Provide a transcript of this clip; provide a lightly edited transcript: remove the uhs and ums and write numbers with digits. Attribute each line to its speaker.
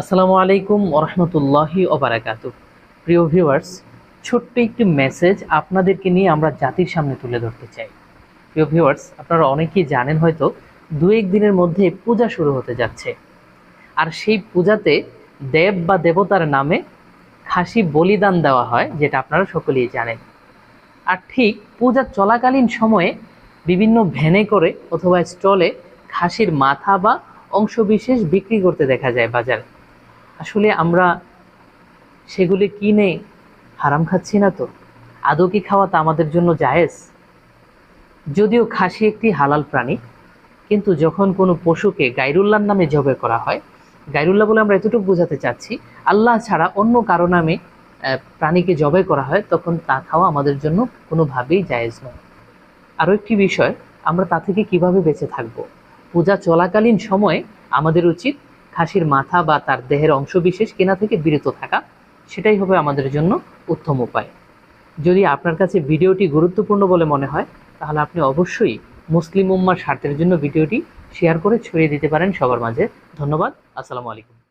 Speaker 1: আসসালামু আলাইকুম ওরহমতুল্লাহি ওবারাকাতু। প্রিয় ভিউয়ার্স, ছোট্ট একটি মেসেজ আপনাদেরকে নিয়ে আমরা জাতির সামনে তুলে ধরতে চাই। প্রিয় ভিউয়ার্স, আপনারা অনেকেই জানেন হয়তো দু এক দিনের মধ্যে পূজা শুরু হতে যাচ্ছে। আর সেই পূজাতে দেব বা দেবতার নামে খাসি বলিদান দেওয়া হয়, যেটা আপনারা সকলেই জানেন। আর ঠিক পূজা চলাকালীন সময়ে বিভিন্ন ভ্যানে করে অথবা স্টলে খাসির মাথা বা অংশবিশেষ বিক্রি করতে দেখা যায় বাজারে। আসলে আমরা সেগুলি কিনে হারাম খাচ্ছি না তো? আদৌ কি খাওয়া তা আমাদের জন্য জায়েজ? যদিও খাসি একটি হালাল প্রাণী, কিন্তু যখন কোনো পশুকে গায়রুল্লাহর নামে জবে করা হয়, গায়রুল্লাহ বলে আমরা এতটুকু বোঝাতে চাচ্ছি আল্লাহ ছাড়া অন্য কারো নামে প্রাণীকে জবে করা হয়, তখন তা খাওয়া আমাদের জন্য কোনোভাবেই জায়েজ নয়। আরও একটি বিষয়, আমরা তা থেকে কিভাবে বেঁচে থাকব? পূজা চলাকালীন সময়ে আমাদের উচিত খাসির মাথা বা তার দেহের অংশবিশেষ কেনা থেকে বিরত থাকা। সেটাই হবে আমাদের জন্য উত্তম উপায়। যদি আপনার কাছে ভিডিওটি গুরুত্বপূর্ণ বলে মনে হয়, তাহলে আপনি অবশ্যই মুসলিম উম্মার স্বার্থের জন্য ভিডিওটি শেয়ার করে ছড়িয়ে দিতে পারেন সবার মাঝে। ধন্যবাদ। আসসালামু আলাইকুম।